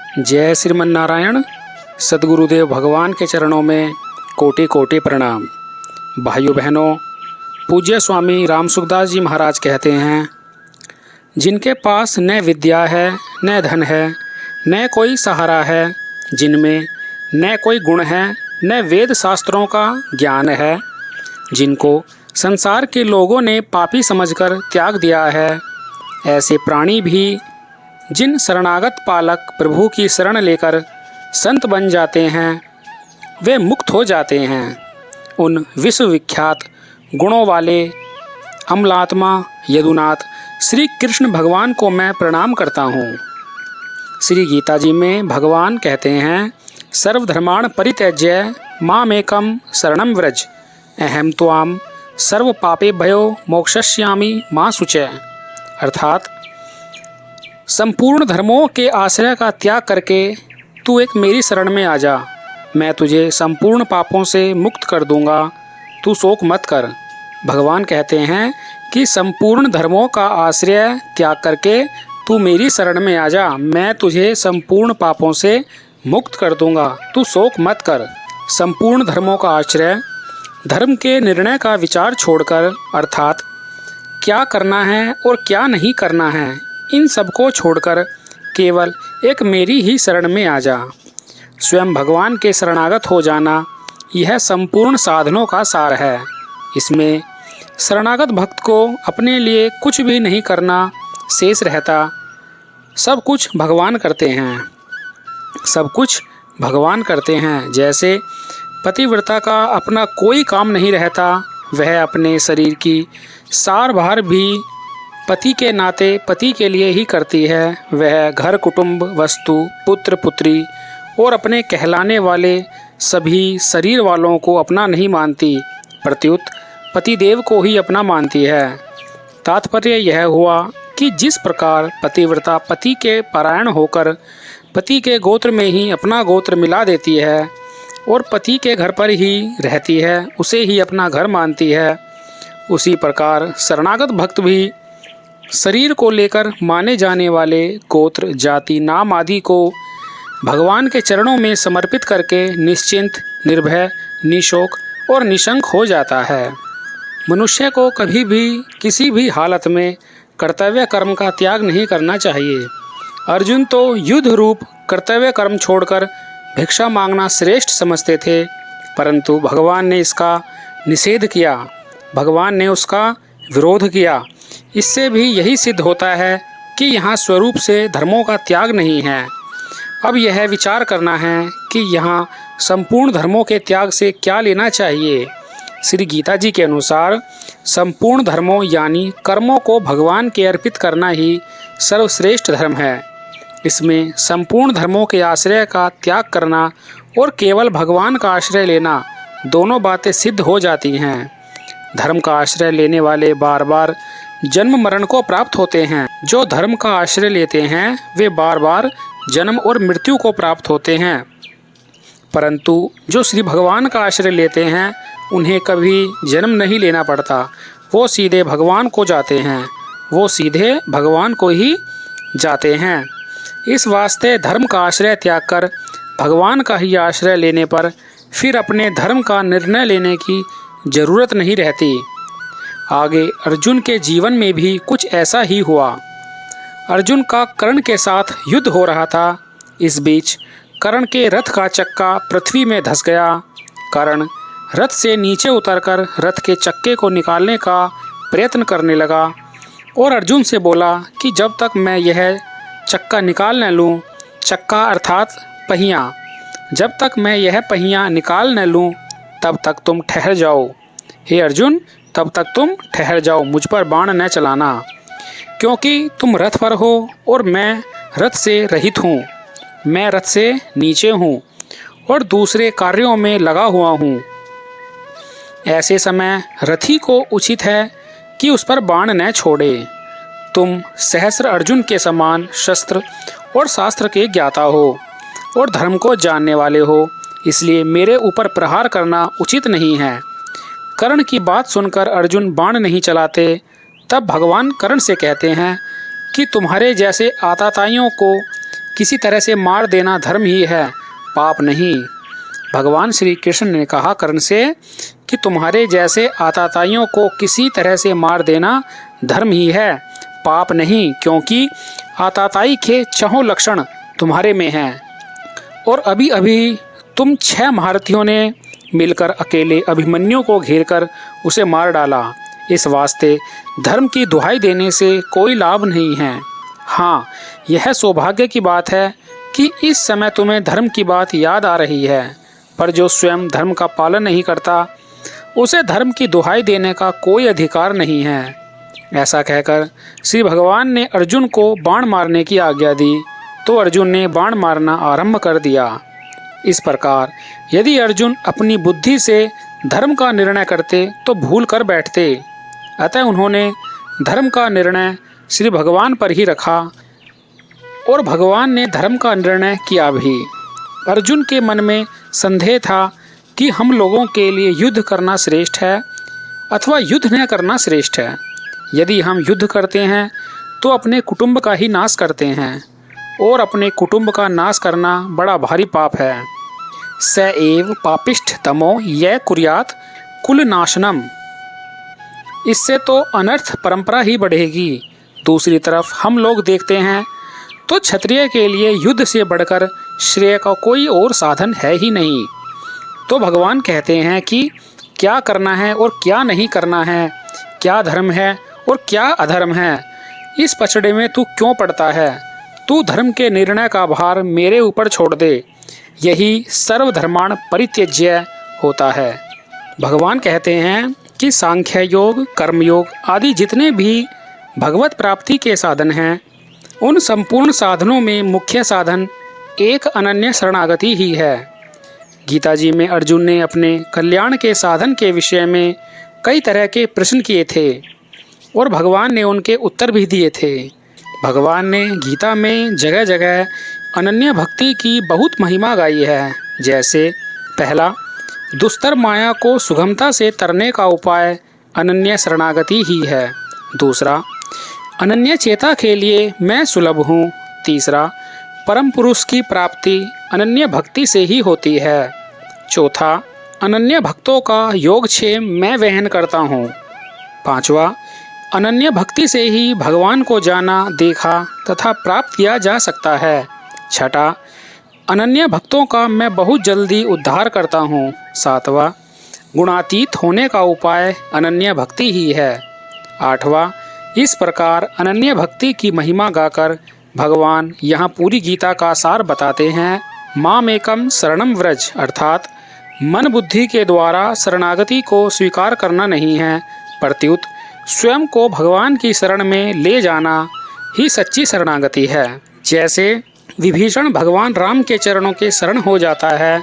जय श्रीमन्नारायण। सद्गुरुदेव भगवान के चरणों में कोटि कोटि प्रणाम। भाइयों बहनों, पूज्य स्वामी राम सुखदास जी महाराज कहते हैं, जिनके पास न विद्या है न धन है न कोई सहारा है, जिनमें न कोई गुण है न वेद शास्त्रों का ज्ञान है, जिनको संसार के लोगों ने पापी समझकर त्याग दिया है, ऐसे प्राणी भी जिन शरणागत पालक प्रभु की शरण लेकर संत बन जाते हैं, वे मुक्त हो जाते हैं। उन विश्वविख्यात गुणों वाले अमलात्मा यदुनाथ श्री कृष्ण भगवान को मैं प्रणाम करता हूँ। श्री गीता जी में भगवान कहते हैं, सर्वधर्माण परित्यज्य मामेकं शरणं व्रज अहम त्वाम सर्व पापेभ्यो मोक्षयिष्यामि मा शुचय। अर्थात संपूर्ण धर्मों के आश्रय का त्याग करके तू एक मेरी शरण में आ जा, मैं तुझे संपूर्ण पापों से मुक्त कर दूंगा, तू शोक मत कर। भगवान कहते हैं कि संपूर्ण धर्मों का आश्रय त्याग करके तू मेरी शरण में आ जा, मैं तुझे संपूर्ण पापों से मुक्त कर दूंगा, तू शोक मत कर। संपूर्ण धर्मों का आश्रय धर्म के निर्णय का विचार छोड़कर, अर्थात क्या करना है और क्या नहीं करना है, इन सबको छोड़कर केवल एक मेरी ही शरण में आ जा। स्वयं भगवान के शरणागत हो जाना, यह संपूर्ण साधनों का सार है। इसमें शरणागत भक्त को अपने लिए कुछ भी नहीं करना शेष रहता। सब कुछ भगवान करते हैं, सब कुछ भगवान करते हैं। जैसे पतिव्रता का अपना कोई काम नहीं रहता, वह अपने शरीर की सार भार भी पति के नाते पति के लिए ही करती है। वह घर कुटुंब वस्तु पुत्र पुत्री और अपने कहलाने वाले सभी शरीर वालों को अपना नहीं मानती, प्रत्युत पतिदेव को ही अपना मानती है। तात्पर्य यह हुआ कि जिस प्रकार पतिव्रता पति के परायण होकर पति के गोत्र में ही अपना गोत्र मिला देती है और पति के घर पर ही रहती है, उसे ही अपना घर मानती है, उसी प्रकार शरणागत भक्त भी शरीर को लेकर माने जाने वाले गोत्र जाति नाम आदि को भगवान के चरणों में समर्पित करके निश्चिंत निर्भय निशोक और निशंक हो जाता है। मनुष्य को कभी भी किसी भी हालत में कर्तव्य कर्म का त्याग नहीं करना चाहिए। अर्जुन तो युद्ध रूप कर्तव्य कर्म छोड़कर भिक्षा मांगना श्रेष्ठ समझते थे, परंतु भगवान ने इसका निषेध किया, भगवान ने उसका विरोध किया। इससे भी यही सिद्ध होता है कि यहाँ स्वरूप से धर्मों का त्याग नहीं है। अब यह विचार करना है कि यहाँ संपूर्ण धर्मों के त्याग से क्या लेना चाहिए। श्री गीता जी के अनुसार संपूर्ण धर्मों यानी कर्मों को भगवान के अर्पित करना ही सर्वश्रेष्ठ धर्म है। इसमें संपूर्ण धर्मों के आश्रय का त्याग करना और केवल भगवान का आश्रय लेना, दोनों बातें सिद्ध हो जाती हैं। धर्म का आश्रय लेने वाले बार बार जन्म मरण को प्राप्त होते हैं, जो धर्म का आश्रय लेते हैं वे बार बार जन्म और मृत्यु को प्राप्त होते हैं, परंतु जो श्री भगवान का आश्रय लेते हैं उन्हें कभी जन्म नहीं लेना पड़ता, वो सीधे भगवान को जाते हैं, वो सीधे भगवान को ही जाते हैं। इस वास्ते धर्म का आश्रय त्याग कर भगवान का ही आश्रय लेने पर फिर अपने धर्म का निर्णय लेने की जरूरत नहीं रहती। आगे अर्जुन के जीवन में भी कुछ ऐसा ही हुआ। अर्जुन का कर्ण के साथ युद्ध हो रहा था। इस बीच कर्ण के रथ का चक्का पृथ्वी में धंस गया। कर्ण रथ से नीचे उतरकर रथ के चक्के को निकालने का प्रयत्न करने लगा और अर्जुन से बोला कि जब तक मैं यह चक्का निकाल न लूँ, चक्का अर्थात पहिया, जब तक मैं यह पहिया निकाल न लूँ तब तक तुम ठहर जाओ। हे अर्जुन, तब तक तुम ठहर जाओ, मुझ पर बाण न चलाना, क्योंकि तुम रथ पर हो और मैं रथ से रहित हूँ, मैं रथ से नीचे हूँ और दूसरे कार्यों में लगा हुआ हूँ। ऐसे समय रथी को उचित है कि उस पर बाण न छोड़े। तुम सहस्र अर्जुन के समान शस्त्र और शास्त्र के ज्ञाता हो और धर्म को जानने वाले हो, इसलिए मेरे ऊपर प्रहार करना उचित नहीं है। कर्ण की बात सुनकर अर्जुन बाण नहीं चलाते। तब भगवान कर्ण से कहते हैं कि तुम्हारे जैसे आताताइयों को किसी तरह से मार देना धर्म ही है, पाप नहीं। भगवान श्री कृष्ण ने कहा कर्ण से कि तुम्हारे जैसे आताताइयों को किसी तरह से मार देना धर्म ही है, पाप नहीं, क्योंकि आताताई के 6 लक्षण तुम्हारे में हैं। और अभी अभी तुम 6 महारथियों ने मिलकर अकेले अभिमन्यु को घेरकर उसे मार डाला। इस वास्ते धर्म की दुहाई देने से कोई लाभ नहीं है। हाँ, यह सौभाग्य की बात है कि इस समय तुम्हें धर्म की बात याद आ रही है, पर जो स्वयं धर्म का पालन नहीं करता उसे धर्म की दुहाई देने का कोई अधिकार नहीं है। ऐसा कहकर श्री भगवान ने अर्जुन को बाण मारने की आज्ञा दी, तो अर्जुन ने बाण मारना आरंभ कर दिया। इस प्रकार यदि अर्जुन अपनी बुद्धि से धर्म का निर्णय करते तो भूल कर बैठते, अतः उन्होंने धर्म का निर्णय श्री भगवान पर ही रखा और भगवान ने धर्म का निर्णय किया भी। अर्जुन के मन में संदेह था कि हम लोगों के लिए युद्ध करना श्रेष्ठ है अथवा युद्ध न करना श्रेष्ठ है। यदि हम युद्ध करते हैं तो अपने कुटुंब का ही नाश करते हैं, और अपने कुटुंब का नाश करना बड़ा भारी पाप है। स एव पापिष्ठ तमो यह कुर्यात कुल नाशनम। इससे तो अनर्थ परंपरा ही बढ़ेगी। दूसरी तरफ हम लोग देखते हैं तो क्षत्रिय के लिए युद्ध से बढ़कर श्रेय का कोई और साधन है ही नहीं। तो भगवान कहते हैं कि क्या करना है और क्या नहीं करना है, क्या धर्म है और क्या अधर्म है, इस पचड़े में तू क्यों पड़ता है? तू धर्म के निर्णय का भार मेरे ऊपर छोड़ दे, यही सर्वधर्माण परित्यज्य होता है। भगवान कहते हैं कि सांख्य योग, कर्मयोग आदि जितने भी भगवत प्राप्ति के साधन हैं, उन संपूर्ण साधनों में मुख्य साधन एक अनन्य शरणागति ही है। गीता जी में अर्जुन ने अपने कल्याण के साधन के विषय में कई तरह के प्रश्न किए थे और भगवान ने उनके उत्तर भी दिए थे। भगवान ने गीता में जगह जगह अनन्य भक्ति की बहुत महिमा गाई है। जैसे पहला, दुस्तर माया को सुगमता से तरने का उपाय अनन्य शरणागति ही है। दूसरा, अनन्य चेता के लिए मैं सुलभ हूँ। तीसरा, परम पुरुष की प्राप्ति अनन्य भक्ति से ही होती है। चौथा, अनन्य भक्तों का योगक्षेम मैं वहन करता हूँ। पांचवा, अनन्य भक्ति से ही भगवान को जाना, देखा तथा प्राप्त किया जा सकता है। छठा, अनन्य भक्तों का मैं बहुत जल्दी उद्धार करता हूँ। सातवां, गुणातीत होने का उपाय अनन्य भक्ति ही है। आठवां, इस प्रकार अनन्य भक्ति की महिमा गाकर भगवान यहाँ पूरी गीता का सार बताते हैं। मामेकम शरणम व्रज, अर्थात मन बुद्धि के द्वारा शरणागति को स्वीकार करना नहीं है, प्रत्युत स्वयं को भगवान की शरण में ले जाना ही सच्ची शरणागति है। जैसे विभीषण भगवान राम के चरणों के शरण हो जाता है,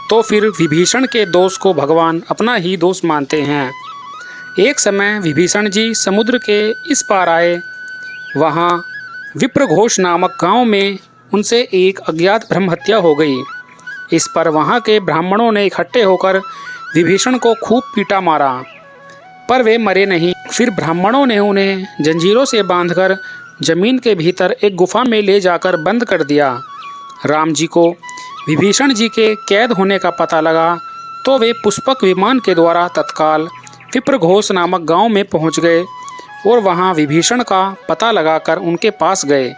तो फिर विभीषण के दोष को भगवान अपना ही दोष मानते हैं। एक समय विभीषण जी समुद्र के इस पार आए। वहाँ विप्रघोष नामक गांव में उनसे एक अज्ञात ब्रह्महत्या हो गई। इस पर वहाँ के ब्राह्मणों ने इकट्ठे होकर विभीषण को खूब पीटा मारा, पर वे मरे नहीं। फिर ब्राह्मणों ने उन्हें जंजीरों से बांधकर जमीन के भीतर एक गुफा में ले जाकर बंद कर दिया। राम जी को विभीषण जी के कैद होने का पता लगा तो वे पुष्पक विमान के द्वारा तत्काल विप्रघोष नामक गांव में पहुंच गए और वहां विभीषण का पता लगाकर उनके पास गए।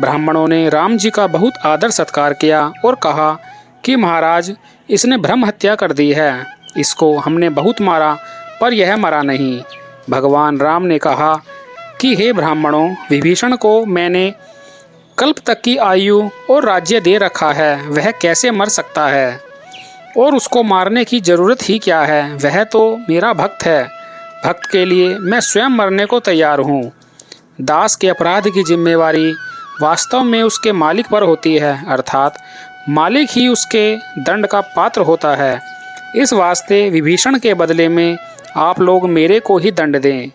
ब्राह्मणों ने राम जी का बहुत आदर सत्कार किया और कहा कि महाराज, इसने ब्रह्म हत्या कर दी है। इसको हमने बहुत मारा पर यह मरा नहीं। भगवान राम ने कहा कि हे ब्राह्मणों, विभीषण को मैंने कल्प तक की आयु और राज्य दे रखा है, वह कैसे मर सकता है? और उसको मारने की ज़रूरत ही क्या है? वह तो मेरा भक्त है। भक्त के लिए मैं स्वयं मरने को तैयार हूँ। दास के अपराध की जिम्मेवारी वास्तव में उसके मालिक पर होती है, अर्थात मालिक ही उसके दंड का पात्र होता है। इस वास्ते विभीषण के बदले में आप लोग मेरे को ही दंड दें।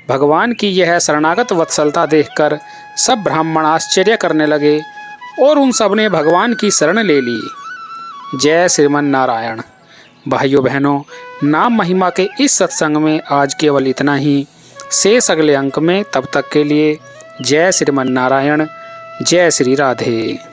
भगवान की यह शरणागत वत्सलता देखकर सब ब्राह्मण आश्चर्य करने लगे और उन सब ने भगवान की शरण ले ली। जय श्रीमन नारायण। भाइयों बहनों, नाम महिमा के इस सत्संग में आज केवल इतना ही। शेष अगले अंक में, तब तक के लिए जय श्रीमन नारायण। जय श्री राधे।